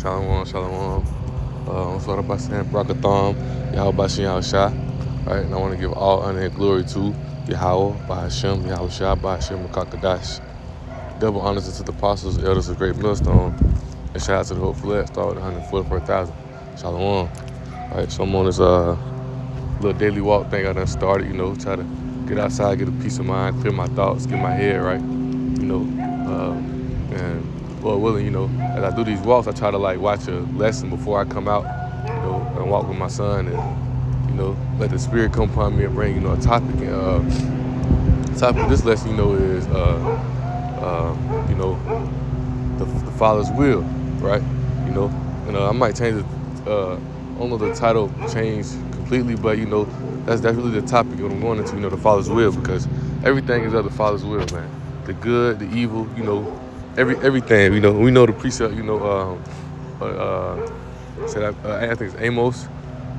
Shalom, shalom. I'm starting by saying Barakatham, Yahweh Bashem Yahushua. Right, and I want to give all honor and glory to Yahweh, Bahashem, Yahushua, Bahashem, Makakadash. Double honors to the apostles, elders of Great Millstone. And shout out to the whole flesh, start with 140 per thousand. Shalom. Right, so I'm on this little daily walk thing I done started, try to get outside, get a peace of mind, clear my thoughts, get my head right, and Lord willing, as I do these walks, I try to watch a lesson before I come out, and walk with my son and, let the spirit come upon me and bring, a topic. And the topic of this lesson, is, the Father's will, right? And I might change it, I don't know the title change completely, but that's really the topic what I'm going into, the Father's will, because everything is of the Father's will, man. The good, the evil, everything, we know the precept, I think it's Amos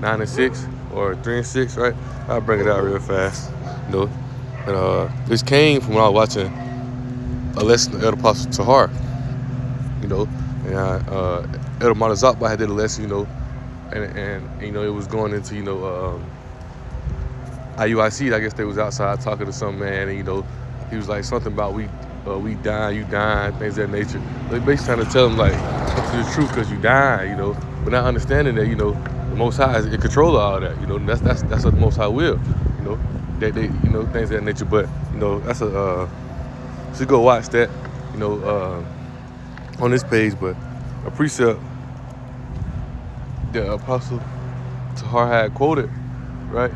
9:6 or 3:6, right? I'll bring it out real fast, And this came from when I was watching a lesson of Elder Apostle Tahar, and Elder Matazakba had did a lesson, and it was going into, IUIC, I guess they was outside talking to some man, and, he was like something about we dying, you dying, things of that nature. They basically trying to tell him, come to the truth because you dying, but not understanding that, the Most High is in control of all that, that's what the Most High will, they things of that nature. But, that's should go watch that, on this page. But a precept the Apostle Tahar had quoted, right?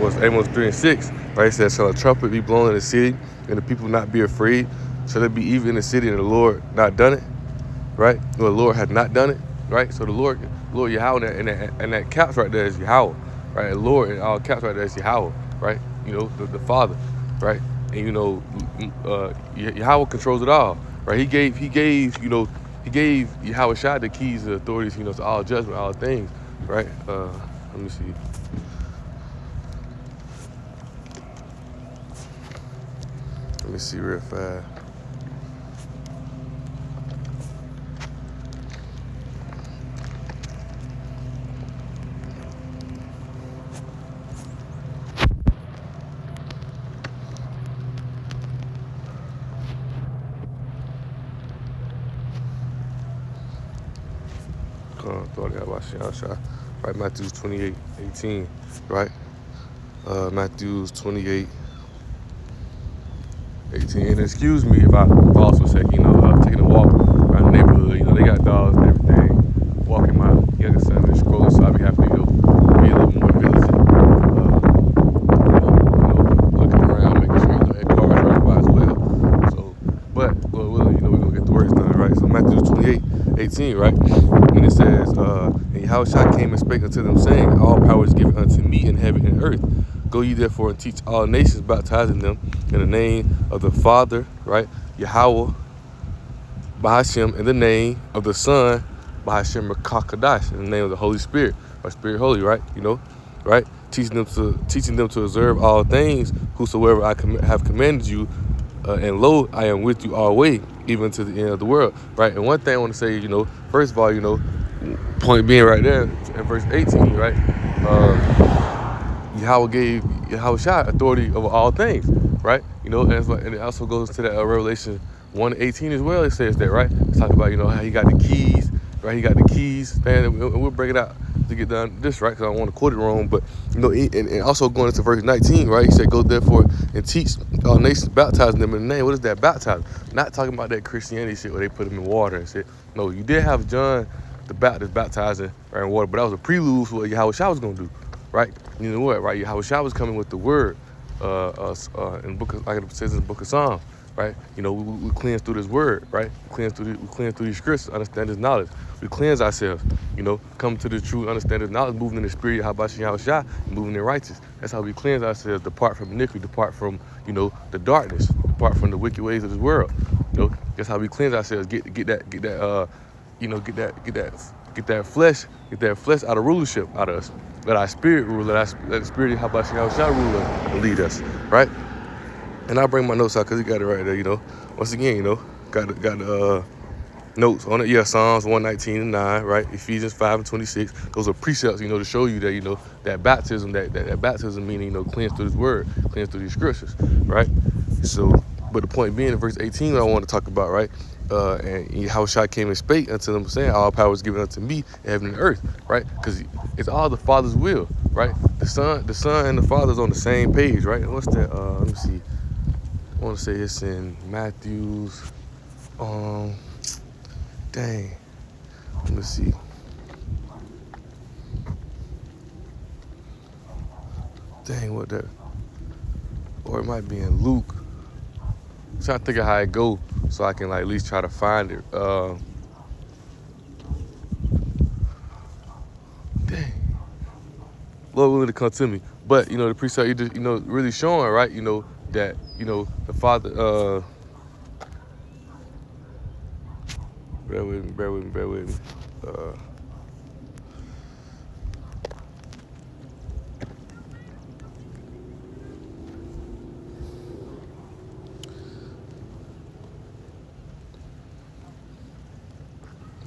Was Amos 3:6, right? It says, "Shall a trumpet be blown in the city, and the people not be afraid? Shall it be even in the city, and the Lord not done it?" Right? Well, the Lord had not done it, right? So the Lord Yahweh, and that caps right there is Yahweh, right? The Lord in all caps right there is Yahweh, right? The Father, right? And Yahweh controls it all, right? He gave Yahweh Shai the keys, the authorities, to all judgment, all things, right? Let me see. Let me see real fast. Right, Matthew 28:18, right? Matthew 28:18. And excuse me if I also say, taking a walk around the neighborhood. They got dogs and everything. Walking my younger son and scrolling, so I be having to be a little more vigilant. Looking around, making sure that cars drive by as well. So, but Lord willing, we're gonna get the works done, right? So Matthew 28:18, right? And it says, "And Yahushua came and spake unto them, saying, All power is given unto me in heaven and earth. Go ye therefore and teach all nations, baptizing them in the name of the Father," right? Yahweh, Bahashem, in the name of the Son, Bahashem Makakadash, in the name of the Holy Spirit, or Spirit Holy, right? Right? Teaching them to observe all things, whosoever I have commanded you, and lo, I am with you always, even to the end of the world, right? And one thing I want to say, first of all, point being right there in verse 18, right? Yahweh gave Yahushua authority over all things, right? And it also goes to that Revelation 1:18 as well. It says that, right? It's talking about, how he got the keys, right? He got the keys, man, and we'll break it out to get done this, right? Because I don't want to quote it wrong, but, and also going into verse 19, right? He said, "Go therefore and teach all nations, baptizing them in the name." What is that baptizing? Not talking about that Christianity shit where they put them in water and shit. No, you did have John the Baptist baptizing right, in water, but that was a prelude for what Yahushua was going to do. Right? You know what, right? Yahushua was coming with the word, in book of, like it says in the book of Psalms, right? We cleanse through this word, right? We cleanse through these scriptures, understand this knowledge. We cleanse ourselves, come to the truth, understand this knowledge, moving in the spirit, Yahushua, moving in righteousness. That's how we cleanse ourselves, depart from iniquity, depart from, the darkness, depart from the wicked ways of this world. That's how we cleanse ourselves, get that flesh out of rulership out of us. Let our spirit rule. Let the spirit of Yahushua rule and lead us, right? And I bring my notes out because he got it right there. Once again, got notes on it. Yeah, Psalms 119:9, right? Ephesians 5:26. Those are precepts, to show you that, that baptism, that baptism meaning, cleansed through this word, cleansed through these scriptures, right? So, but the point being in verse 18, what I want to talk about, right? And Yahushua came and spake unto them, saying, all power is given unto me in heaven and earth, right? Because it's all the Father's will, right? The Son and the Father's on the same page, right? And what's that? Let me see. I want to say it's in Matthew's, dang. Let me see. Dang, what that? Or it might be in Luke. I'm trying to think of how it go so I can like at least try to find it. Dang. Lord willing to come to me. But the precept, you just, really showing, right? That, the Father, bear with me.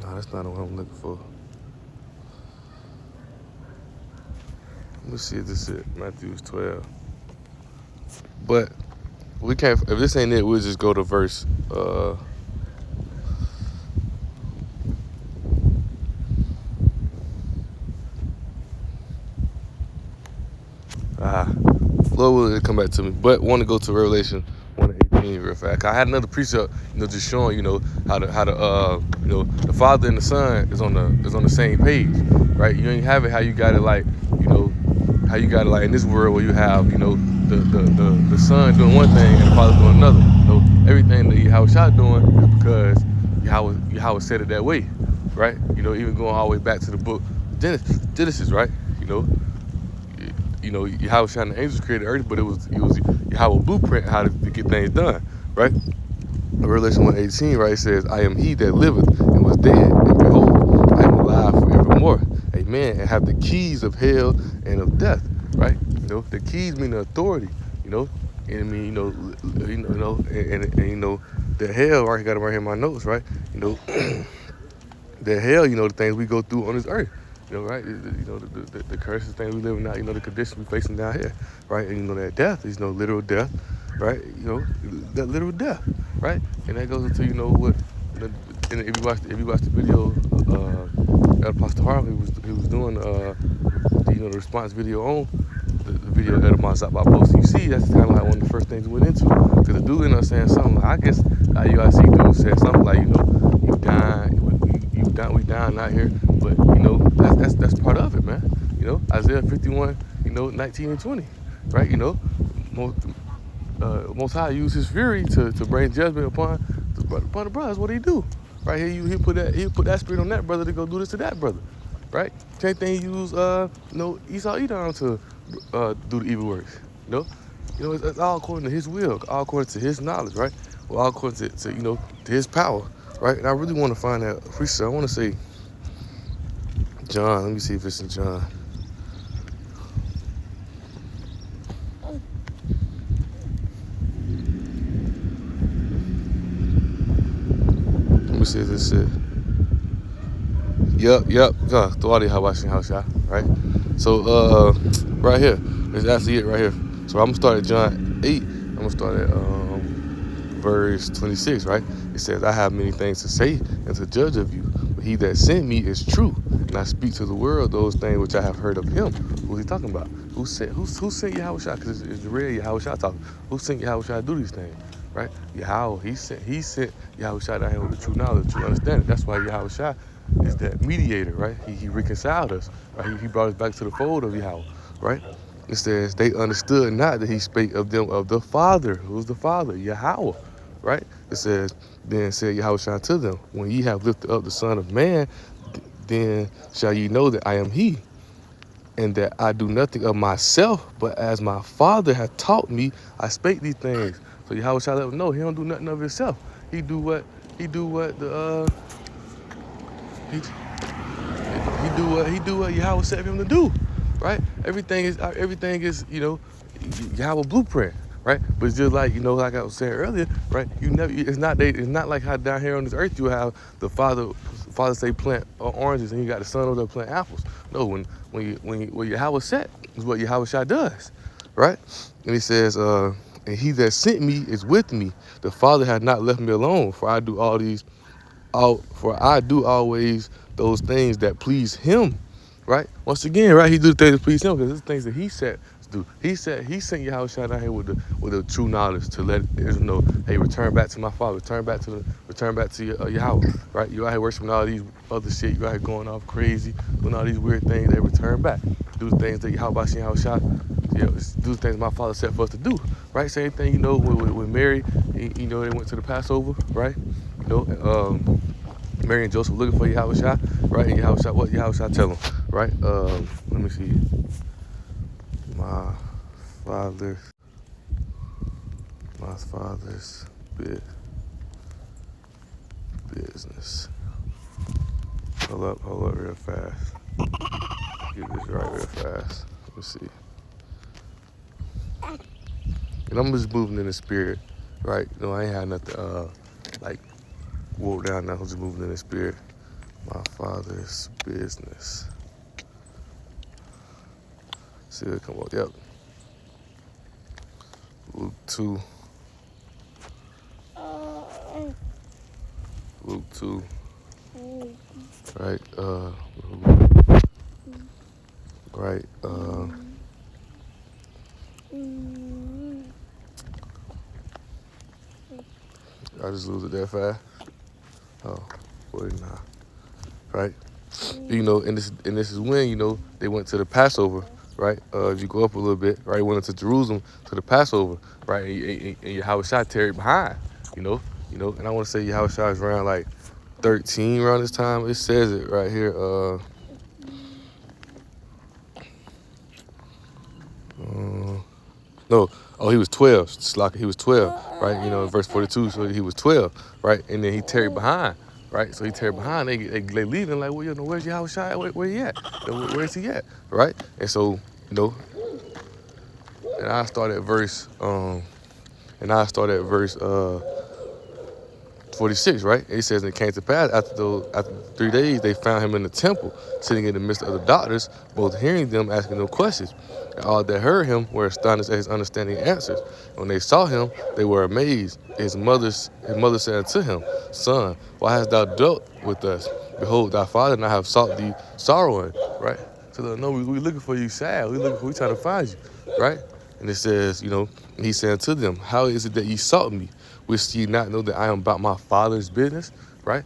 No, that's not what I'm looking for. Let me see if this is it. Matthew 12. But we can't, if this ain't it, we'll just go to verse, Lord willing to come back to me. But want to go to Revelation 1:18 real fast. I had another precept, just showing, how the Father and the Son is on the same page, right? You ain't have it how you got it like, how you got it like in this world where you have, the Son doing one thing and the Father doing another. Everything that Yahushua doing is because Yahweh said it that way, right? Even going all the way back to the book Genesis, right? Yahushua and the angels created earth, but it was Yahweh blueprint how to get things done, right? Revelation 1:18, right, says, I am he that liveth and was dead, and behold, I am alive forevermore. Amen. And have the keys of hell and of death, right? The keys mean the authority, and I mean, the hell, right? I got it right here in my notes, right? The hell, the things we go through on this earth. Right? The curses thing we living out, the conditions we facing down here, right? And that death is literal death, right? That literal death, right? And that goes into what, and if you watch the video, Apostle Harvey he was doing the response video on the video of Edamazat by post. You see, that's kind of like one of the first things we went into, because the dude ended up saying something. Like, I guess UIC dude said something like, you dying. We down out here, but that's part of it, man. Isaiah 51, 19 and 20, right? Most High used his fury to bring judgment upon the brothers. What do he do? Right here, he put that spirit on that brother to go do this to that brother, right? Same thing he used, Esau Edom to do the evil works. It's all according to his will, all according to his knowledge, right? Well, all according to to his power. Right, and I really want to find that precept. I want to say John. Let me see if it's in John. Let me see if this is it. Yep. Thwadi Hawashin, right? So right here, it's actually it right here. So I'm gonna start at John 8. I'm gonna start at verse 26, right? It says, I have many things to say and to judge of you, but he that sent me is true, and I speak to the world those things which I have heard of him. Who's he talking about? Who sent Yahushua? Because it's real Yahushua talking. Who sent Yahushua to do these things, right? Yahweh. He sent Yahushua down here with the true knowledge, the true understanding. That's why Yahushua is that mediator, right? He reconciled us, right? He brought us back to the fold of Yahweh, right? It says, they understood not that he spake of them of the Father. Who's the Father? Yahweh. Right? It says, then said Yahushua to them, when ye have lifted up the Son of Man, then shall ye know that I am he, and that I do nothing of myself, but as my Father hath taught me, I spake these things. So Yahushua let them know he don't do nothing of himself. He do what Yahweh said for him to do. Right? Everything is Yahweh blueprint. right? But it's just like, like I was saying earlier, right? It's not like how down here on this earth you have the father say plant oranges and you got the son over there plant apples. No, when Yahweh set is what Yahweh Shai does, right? And he says, and he that sent me is with me. The Father had not left me alone, for I do always those things that please him, right? Once again, right, he do the things that please him because it's things that he said to do. He sent Yahweh Shai down here with the true knowledge to let Israel know, hey, return back to my Father, return back to Yahweh, right? You out here worshiping all these other shit, you out here going off crazy, doing all these weird things. They return back, do the things that Yahweh Shai, do the things my Father said for us to do, right? Same thing, with Mary, they went to the Passover, right? Mary and Joseph looking for Yahweh Shai, right? And what Yahweh Shai tell them, right? Let me see. My father's business. Hold up real fast. Get this right real fast. Let me see. And I'm just moving in the spirit, right? I ain't had nothing like wrote down. I was just moving in the spirit. My father's business. See it come up. Yep. Luke 2. Luke 2. Right. Right. I just lose it that fast. Oh, 49. Right. And this is when, they went to the Passover, right? If you go up a little bit, right, went into Jerusalem to the Passover, right, and Yahweh Shai tarried behind, and I want to say Yahweh Shai is around like 13 around this time. It says it right here. No, he was 12. Slaka, he was 12, right? Verse 42, so he was 12, right? And then he tarried behind, right? So he tarried behind. They leaving like, well, where's Yahweh Shai? Where he at? Where's he at, right? And so, and I start at verse 46, right? And it says, and it came to pass after 3 days, they found him in the temple, sitting in the midst of the doctors, both hearing them, asking them questions. And all that heard him were astonished at his understanding answers. When they saw him, they were amazed. His mother said unto him, Son, why hast thou dealt with us? Behold, thy father and I have sought thee sorrowing, right? So no, we looking for you sad. We trying to find you, right? And it says, he said unto them, how is it that ye sought me? Which ye not know that I am about my Father's business, right?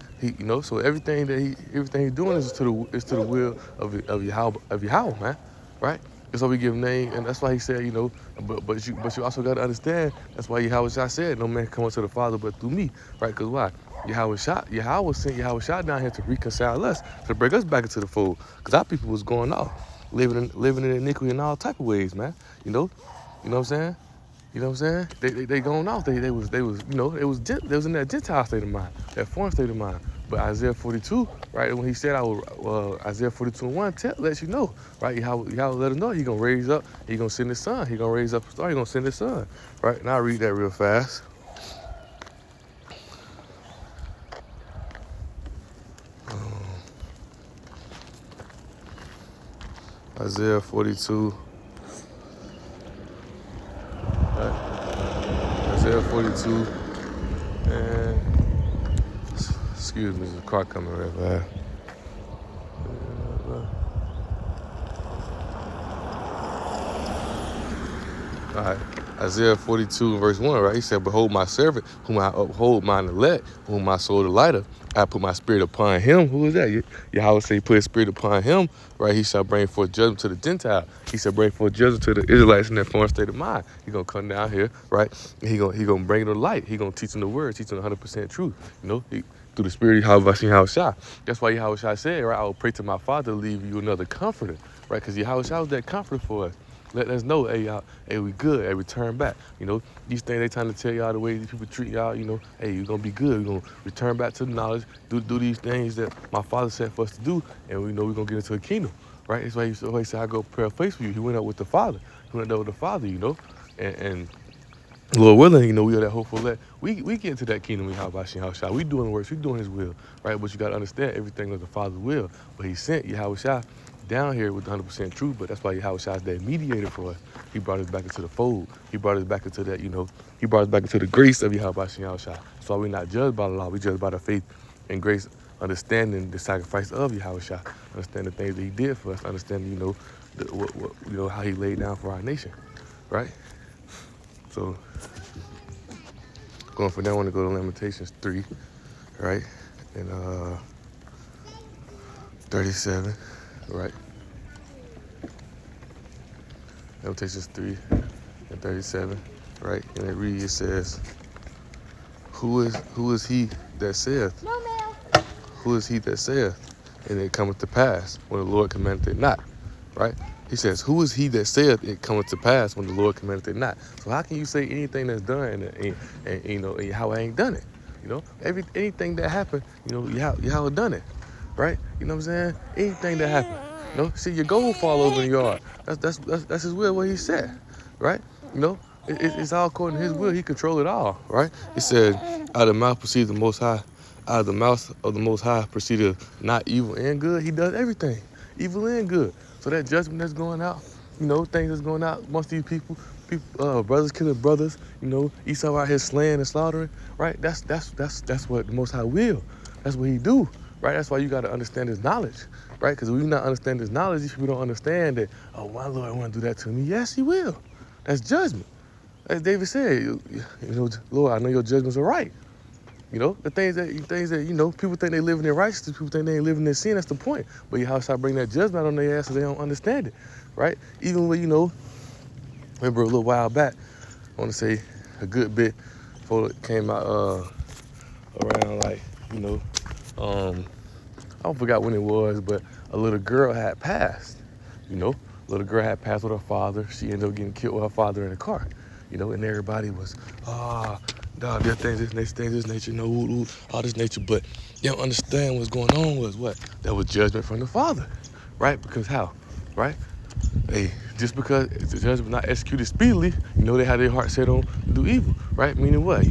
So everything he's doing is to the will of Yahweh, man, right? That's why we give name, and that's why he said, but you also got to understand, that's why Yahweh Shai said, no man can come unto the Father but through me, right? Because why? Yahweh sent Yahweh Shai down here to reconcile us, to bring us back into the fold, because our people was going off, living in iniquity in all type of ways, man. You know what I'm saying? You know what I'm saying? They going off. They was they was in that Gentile state of mind, that foreign state of mind. But Isaiah 42, right, when he said Isaiah 42 and 1 lets you know, right? Yahweh let us know he gonna raise up, he gonna send his son, he gonna raise up a star, he gonna send his son. Right? And I'll read that real fast. Isaiah 42. Right? Isaiah 42. And excuse me, there's a car coming real fast. All right. Isaiah 42 verse 1, right? He said, behold my servant, whom I uphold, mine elect, whom my soul delighteth. I put my spirit upon him. Who is that? Yahweh say, put his spirit upon him, right? He shall bring forth judgment to the Gentile. He shall bring forth judgment to the Israelites in their foreign state of mind. He gonna come down here, right? And he gonna bring them to light. He gonna teach them the word, teach them 100% truth. Through the spirit of Yahweh Shai. That's why Yahweh Shai said, right? I will pray to my Father to leave you another comforter, right? Because Yahweh Shai was that comforter for us. Let us know, hey, y'all, hey, we good, hey, return back. These things they trying to tell y'all the way these people treat y'all, hey, you're going to be good. We're going to return back to the knowledge, do these things that my Father said for us to do, and we know we're going to get into a kingdom, right? That's why he said, I go prepare a place for you. He went up with the Father. He went up with the Father, and Lord willing, we are that hopeful that we get into that kingdom we have by Shin Shah. We doing works, we doing his will, right? But you gotta understand everything is the Father's will. But he sent Yahweh Shah down here with 100% truth, but that's why Yahweh Shah is that mediator for us. He brought us back into the fold. He brought us back into that, he brought us back into the grace of Yahweh Shin Shah. That's why we're not judged by the law, we judged by the faith and grace, understanding the sacrifice of Yahweh Shah, understand the things that he did for us, understanding, how he laid down for our nation, right? So going from there, I want to go to Lamentations 3, right? And 37, right? Lamentations 3 and 37, right? And it says, who is he that saith? No, ma'am. Who is he that saith? And it cometh to pass when the Lord commandeth it not, right? He says, who is he that saith it cometh to pass when the Lord commandeth it not? So how can you say anything that's done and how I ain't done it? Anything that happened, Yahweh done it, right? You know what I'm saying? Anything that happened, see your gold fall over in your yard. That's his will, what he said, right? It's all according to his will. He control it all, right? He said, out of the mouth proceeds the Most High. Out of the mouth of the Most High proceeded not evil and good. He does everything, evil and good. So that judgment that's going out, things that's going out amongst these people, brothers killing brothers, Esau out here slaying and slaughtering, right? That's what the Most High will. That's what he do, right? That's why you got to understand his knowledge, right? Because when you not understand his knowledge, these people don't understand that, oh, my Lord want to do that to me. Yes, he will. That's judgment. As David said, Lord, I know your judgments are right. The things that people think they live in their righteousness, people think they ain't living in their sin. That's the point. But you have to bring that judgment on their ass so they don't understand it, right? Even when remember a little while back, I want to say a good bit before it came out around I forgot when it was, but a little girl had passed. Little girl had passed with her father. She ended up getting killed with her father in the car. And everybody was, dog, there things, this nature, all this nature, but they don't understand what's going on was what? That was judgment from the Father, right? Because how, right? Hey, just because the judgment not executed speedily, they had their heart set on to do evil, right? Meaning what?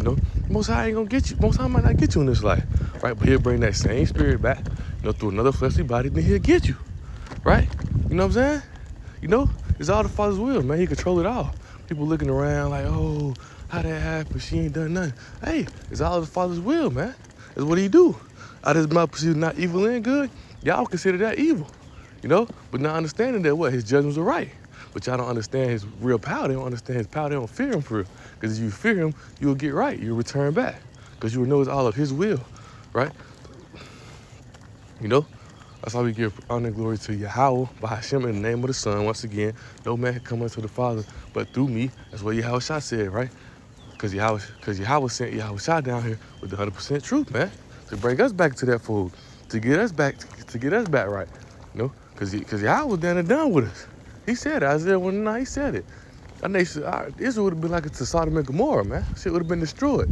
Most High ain't gonna get you. Most High might not get you in this life, right? But he'll bring that same spirit back, through another fleshly body, then he'll get you, right? You know what I'm saying? It's all the Father's will, man. He control it all. People looking around like, oh, how that happened? She ain't done nothing. Hey, it's all the Father's will, man. That's what he do. Out of his mouth proceeds not evil and good. Y'all consider that evil, But not understanding that what? His judgments are right. But y'all don't understand his real power. They don't understand his power. They don't fear him for real. Because if you fear him, you'll get right. You'll return back. Because you will know it's all of his will, right? That's why we give honor and glory to Yahweh by Hashem in the name of the Son. Once again, no man can come unto the Father but through me. That's what Yahweh Shah said, right? Because Yahweh sent Yahweh Shah down here with the 100% truth, man, to bring us back to that fold, to get us back right, Because Yahweh was down and done with us. He said it. Isaiah 1:9, he said it. Our nation, Israel would have been like to Sodom and Gomorrah, man. Shit would have been destroyed.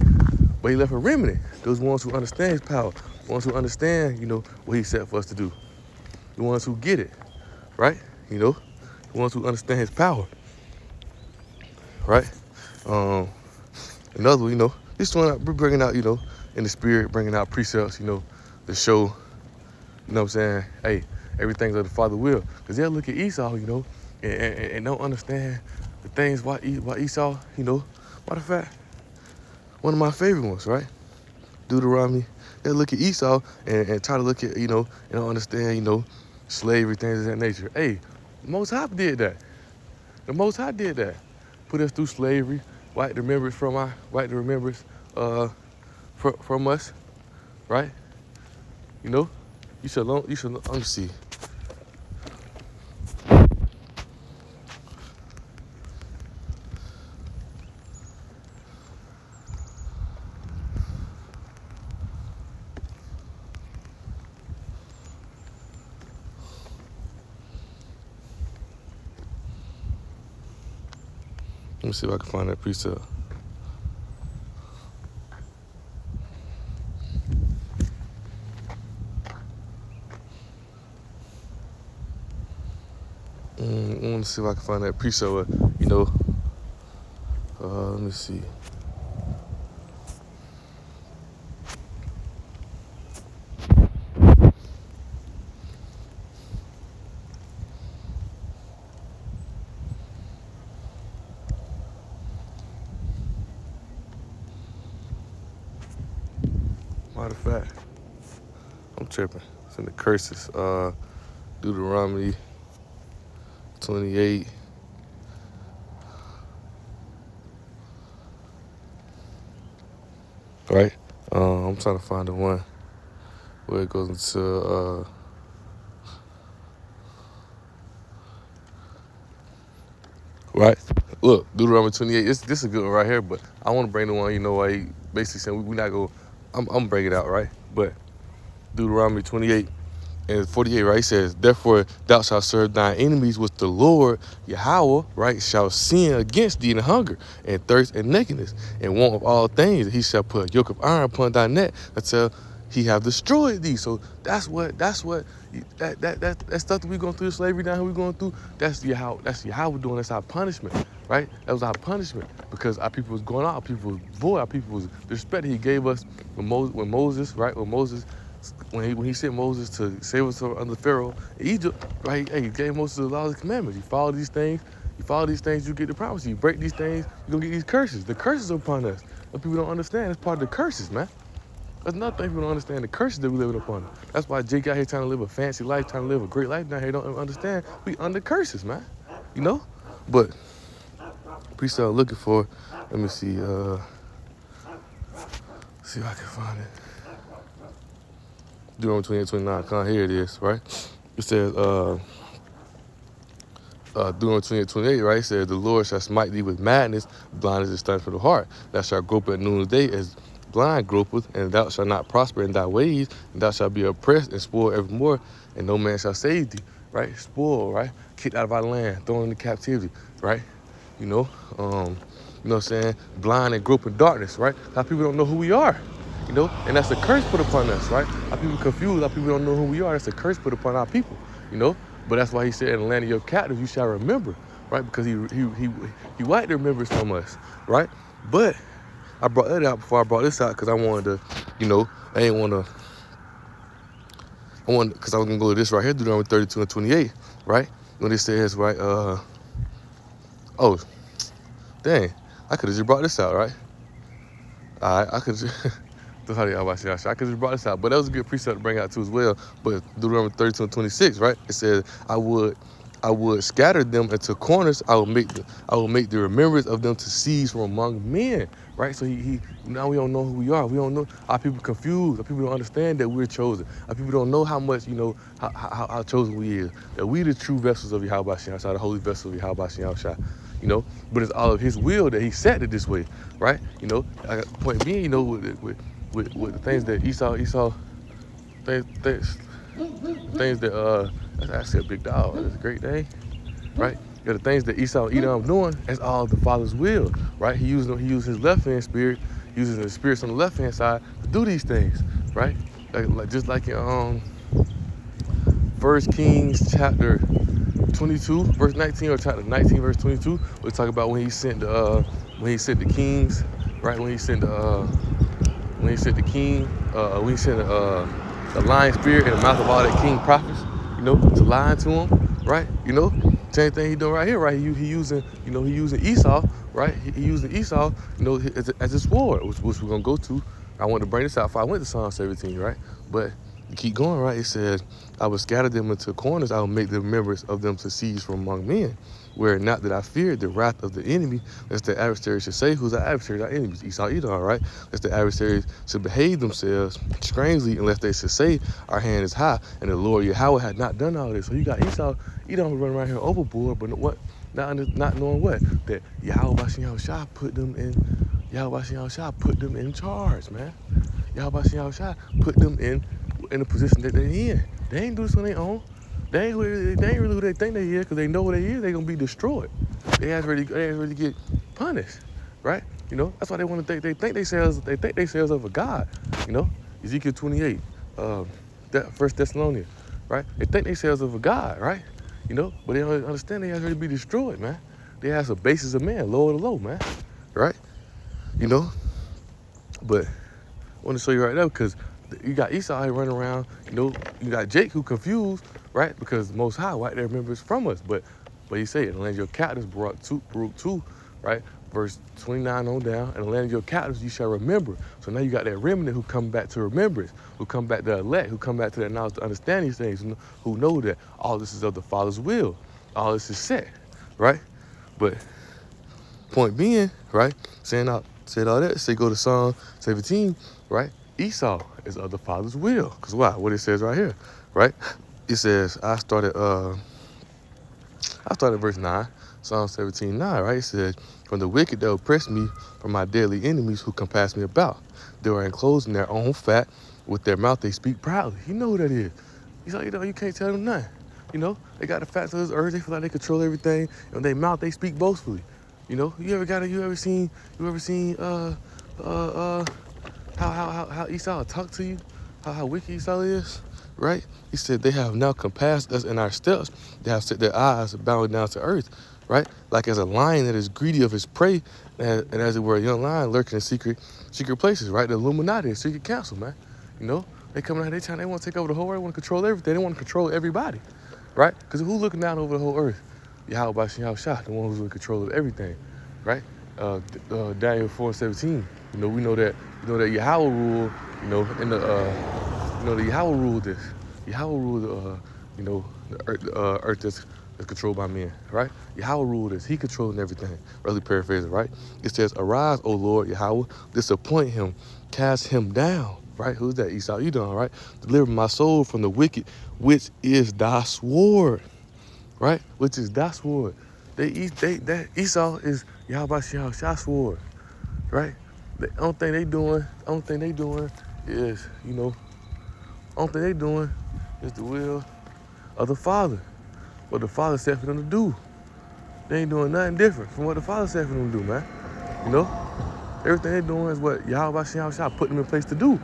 But he left a remnant. Those ones who understand his power, the ones who understand, what he said for us to do. The ones who get it, right? The ones who understand his power, right? Another, this one we're bringing out, in the spirit, bringing out precepts, to show, what I'm saying? Hey, everything's of the Father will. Because they'll look at Esau, and don't understand the things why Esau, matter of fact, one of my favorite ones, right? Deuteronomy. They'll look at Esau and try to look at, and don't understand, slavery, things of that nature. Hey, the Most High did that. The Most High did that. Put us through slavery, wipe the remembrance from us, right? You should let me see. Let me see if I can find that precept. I want to see if I can find that precept. Let me see. Matter of fact, I'm tripping. It's in the curses. Deuteronomy 28. Right? I'm trying to find the one where it goes into right. Look, Deuteronomy 28. This is a good one right here, but I want to bring the one, why he basically saying we not go. I'm bringing it out, right? But Deuteronomy 28 and 48, right? He says, therefore thou shalt serve thine enemies with the Lord Yahweh, right? Shall sin against thee in hunger and thirst and nakedness and want of all things. He shall put a yoke of iron upon thy neck until he have destroyed thee. So that's what that stuff that we going through, the slavery down here we going through. That's Yahweh doing. That's our punishment, right? That was our punishment because our people was going out, our people was void, our people was disrespected. He gave us when Moses, when he sent Moses to save us from under Pharaoh in Egypt, right? Hey, he gave Moses the laws and commandments. You follow these things, you get the promise. You break these things, you're gonna get these curses. The curses are upon us. But people don't understand. It's part of the curses, man. That's another thing people don't understand, the curses that we living upon. That's why Jake out here trying to live a fancy life, trying to live a great life down here. Don't understand. We under curses, man. But precept I'm looking for, let me see, see if I can find it. Deuteronomy 28:29. Here it is, right? It says, Deuteronomy 28:28, right? It says, the Lord shall smite thee with madness, blindness and stunning for the heart. Thou shalt grope at noonday as blind gropeth, and thou shalt not prosper in thy ways, and thou shalt be oppressed and spoiled evermore, and no man shall save thee, right? Spoiled, right? Kicked out of our land, thrown into captivity, right? You know what I'm saying? Blind and groping darkness, right? How people don't know who we are. And that's a curse put upon us, right? Our people confused, our people don't know who we are. That's a curse put upon our people, But that's why he said, in the land of your captives, you shall remember, right? Because he wiped the remembrance from us, right? But I brought that out before I brought this out because I wanted to, because I was going to go to this right here, Deuteronomy 32:28, right? When it says, right, oh, dang, I could have just brought this out, right? All right, I could just... I could just brought this out, but that was a good precept to bring out too as well. But Deuteronomy 32:26, right? It says, I would scatter them into corners. I will make the remembrance of them to cease from among men, right? So he now we don't know who we are. We don't know. Our people confused. Our people don't understand that we're chosen. Our people don't know how much, how chosen we is. That we the true vessels of Yahweh Shem Shai, the holy vessels of Yahweh Shem Shai. But it's all of His will that He set it this way, right? Point being, with the things that Esau, things that that's actually a big dog. That's a great day, right? The things that Esau Edom doing, that's all the Father's will, right? He used his left hand spirit, uses the spirits on the left hand side to do these things, right? Just like in 1 Kings chapter 22 verse 19, or chapter 19 verse 22, we talk about when he sent the kings, right? When he sent the king, when he sent the lion spirit in the mouth of all the king prophets, to lie to him, right? Same thing he doing right here, right? He using Esau, right? He using Esau, as a sword, which we're gonna go to. I wanted to bring this out before I went to Psalm 17, right? But you keep going, right? It said, I will scatter them into corners. I will make the remembrance of them to cease from among men. Where not that I feared the wrath of the enemy, lest the adversaries should say, who's our adversaries? Our enemies, Esau, Edom, right? Lest the adversaries should behave themselves strangely, unless they should say, our hand is high, and the Lord Yahweh had not done all this. So you got Esau, Edom running around here overboard, but what? Not knowing what? That Yahweh Shem Shai put them in charge, man. Yahweh Shem Shai put them in the position that they're in. They ain't do this on their own. They ain't really who they think they is, because they know who they is. They gonna be destroyed. They ain't ready to get punished, right? That's why they want to think. They think they selves of a God. Ezekiel 28, First Thessalonians, right? They think they selves of a God, right? But they don't understand they have to be destroyed, man. They have a basis of man, low to low, man. right? You know, but I want to show you right now because you got Esau here running around. You know, you got Jake who confused, right? Because the Most High, right there, remembers from us. But he say, and the land of your captives brought to Baruch 2, right? Verse 29 on down, and the land of your captives you shall remember. So now you got that remnant who come back to remembrance, who come back to elect, who come back to that knowledge to understand these things, who know that all this is of the Father's will. All this is set, right? But point being, right, said all that, say go to Psalm 17, right? Esau is of the Father's will. Because why? What it says right here, right? It says, I started verse 9, Psalm 17:9, right? It says, from the wicked that oppress me, from my deadly enemies who compass me about. They are enclosed in their own fat. With their mouth they speak proudly. You know who that is. He's like, you can't tell them nothing. You know, they got the facts of this earth. They feel like they control everything. And their mouth, they speak boastfully. You know, you ever seen how Esau talk to you? How wicked Esau is, right? He said they have now compassed us in our steps. They have set their eyes bowing down to earth, right? Like as a lion that is greedy of his prey, and as it were a young lion lurking in secret places, right? The Illuminati, secret council, man. You know, they coming out, they want to take over the whole world, they want to control everything, they want to control everybody, right? Because who's looking down over the whole earth? Yahweh Bashim Shah, the one who's in control of everything, right? Daniel 4:17. You know, we know that Yahweh rule. You know, in the the Yahweh ruled this. Yahweh ruled the earth that's controlled by men, right? Yahweh ruled this. He controlling everything. Really paraphrasing, right? It says, "Arise, O Lord Yahweh, disappoint him, cast him down." Right? Who's that? Esau, Edom, right? Deliver my soul from the wicked, which is thy sword. Right? Which is thy sword. That Esau is Yahweh Shah's sword. Right? The only thing they doing is, only thing they doing is the will of the Father. What the Father said for them to do. They ain't doing nothing different from what the Father said for them to do, man. You know? Everything they doing is what Yahweh Shah put them in place to do.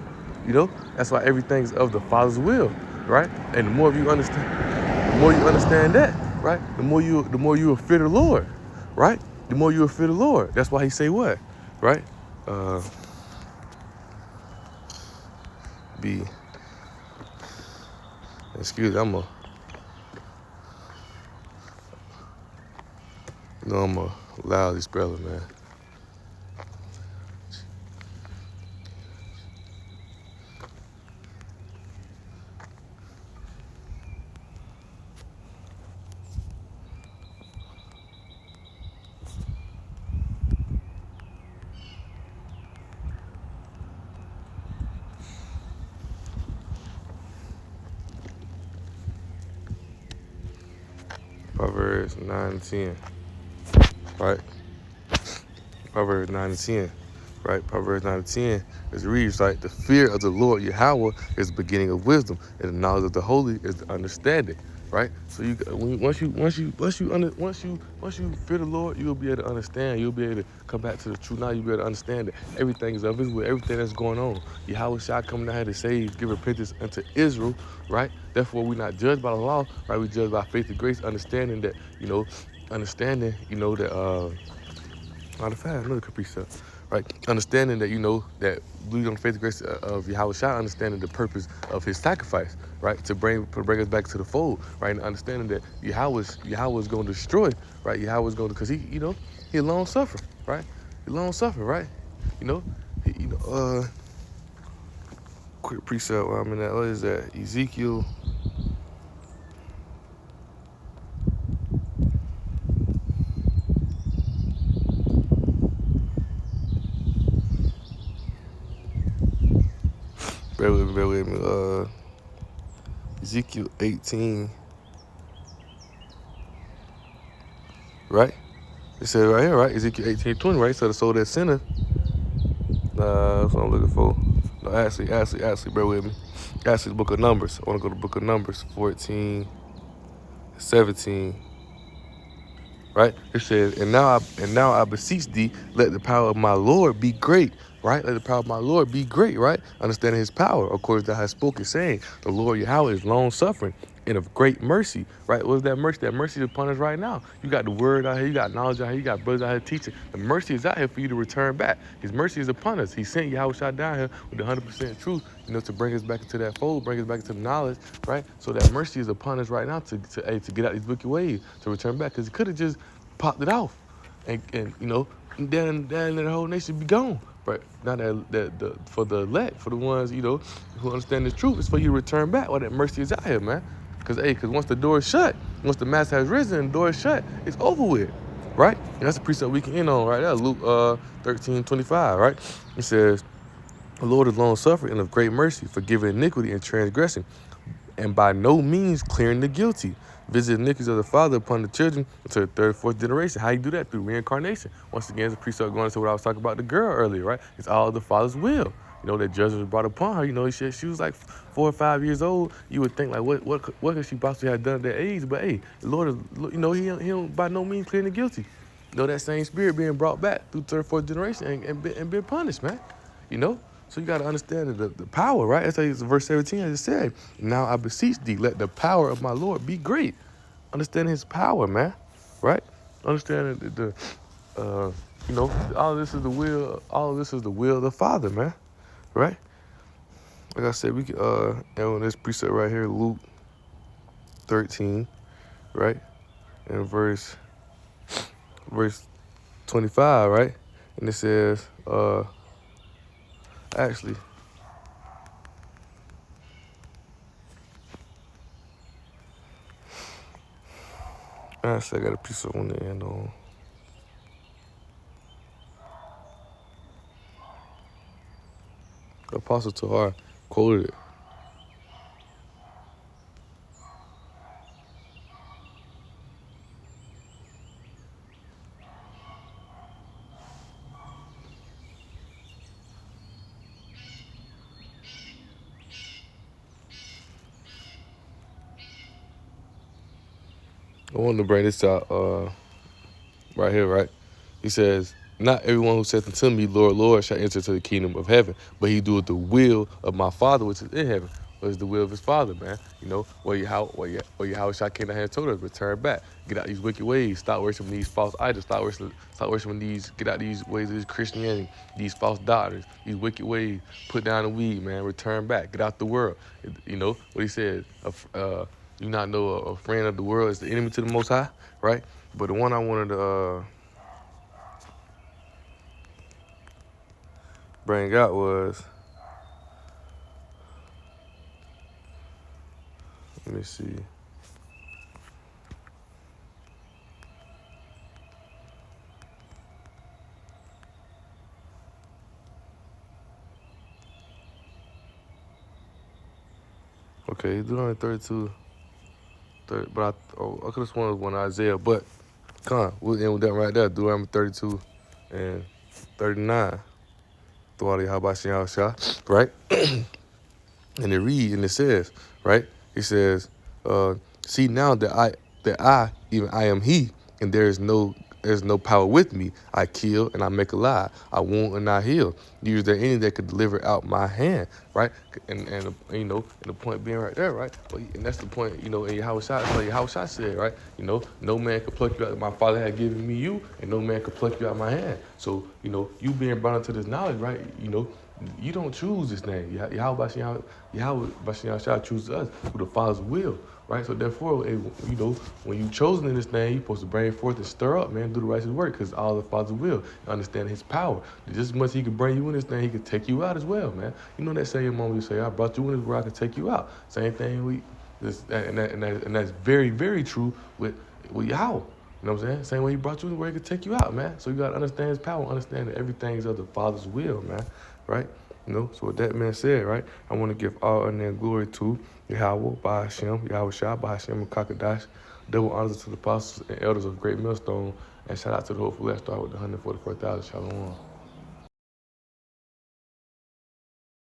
You know? That's why everything's of the Father's will, right? And the more you understand that, right? The more you will fear the Lord, right? The more you will fear the Lord. That's why he say what? Right? Excuse me, I'm a loudly speller, man. Proverbs 9 and 10, right? Proverbs 9 and 10, right? Proverbs 9 and 10 reads like, the fear of the Lord Yahweh is the beginning of wisdom, and the knowledge of the holy is the understanding, right? So once you fear the Lord, you'll be able to understand. You'll be able to come back to the truth. Now you'll be able to understand that everything is of His will, everything that's going on. Yahweh shall come down here to save, give repentance unto Israel, right? Therefore, we're not judged by the law, right? We judged by faith and grace, understanding that, matter of fact, another precept, right? Understanding that, that believe on the faith and grace of Yahweh Shah, understanding the purpose of his sacrifice, right? To bring us back to the fold, right? And understanding that Yahweh is going to destroy, right? Yahweh is going to, because he long suffering, right? He long suffering, right? Quick precept while I'm in that. What is that? Ezekiel. Bear with me. Ezekiel 18. Right? It says right here, right? Ezekiel 18:20, right? So the soul that sinneth. That's what I'm looking for. No, actually, bear with me. Actually, the book of Numbers. I want to go to the book of Numbers 14, 17. Right? It says, and now I beseech thee, let the power of my Lord be great, right? Let the power of my Lord be great, right? Understanding his power, according to how I spoke is saying, the Lord Yahweh is long suffering and of great mercy, right? What is that mercy? That mercy is upon us right now. You got the word out here, you got knowledge out here, you got brothers out here teaching. The mercy is out here for you to return back. His mercy is upon us. He sent Yahweh Shai down here with the 100% truth, to bring us back into that fold, bring us back into the knowledge, right? So that mercy is upon us right now to get out these wicked ways, to return back. Because he could have just popped it off and then the whole nation be gone. But now that for the elect, for the ones, who understand the truth, it's for you to return back while that mercy is out here, man. Because once the door is shut, once the master has risen and the door is shut, it's over with, right? And that's the precept we can end on right there, Luke 13:25, right? It says, the Lord is long suffering and of great mercy, forgiving iniquity and transgression, and by no means clearing the guilty. Visit iniquities of the father upon the children until the third, fourth generation. How you do that? Through reincarnation. Once again, the precept going into what I was talking about the girl earlier, right? It's all the father's will. That judgment was brought upon her. She was like 4 or 5 years old. You would think like, what could she possibly have done at that age? But hey, the Lord is, he don't by no means clearing the guilty. That same spirit being brought back through third, fourth generation and been punished, man. So you got to understand the power, right? That's how verse 17, I just said. Now I beseech thee, let the power of my Lord be great. Understand his power, man, right? Understand all of this is the will of the Father, man, right? Like I said, we can end on this precept right here, Luke 13, right? And verse 25, right? And it says, actually, I got a piece of on the end on. The Apostle Tahar quoted it. I wanted to bring this out right here, right? He says, not everyone who saith unto me, Lord, Lord, shall enter into the kingdom of heaven, but he doeth the will of my Father which is in heaven. What is the will of his Father, man? Where Yahweh Shai came down here and told us, return back, get out these wicked ways, stop worshiping these false idols, stop worshiping these, get out these ways of this Christianity, these false doctrines, these wicked ways, put down the weed, man, return back, get out the world. What he said, you not know a friend of the world is the enemy to the Most High, right? But the one I wanted to bring out was, let me see. Okay, Deuteronomy 32. But I could have sworn it was one Isaiah, but we'll end with that right there. Deuteronomy 32 and 39. Throughout the Habashim Shah, right? And it reads and it says, right? It says, see now that I am he, and there's no power with me. I kill and I make alive. I wound and I heal. Is there any that could deliver out my hand, right? And the point being right there, right? And that's the point, in Yahweh Shai, like Yahweh Shai said, right? No man could pluck you out. My Father had given me you, and no man could pluck you out my hand. So, you being brought into this knowledge, right? You don't choose this thing. Yahweh Bashiach Shah chooses us through the Father's will, right? So therefore, when you chosen in this thing, you're supposed to bring forth and stir up, man, do the righteous work, because all the Father's will, understand his power. Just as much as he can bring you in this thing, he can take you out as well, man. That same moment you say, I brought you in this where I can take you out. Same thing and that's very, very true with Yahweh. You know what I'm saying? Same way he brought you in where he could take you out, man. So you got to understand his power, understand that everything is of the Father's will, man. Right? So with that man said, right, I want to give all honor and glory to Yahweh, Bahashem, Yahweh Shah, Bahashem, and Kakadash. Double honors to the apostles and elders of Great Millstone. And shout out to the whole flesh star with the 144,000. Shalom.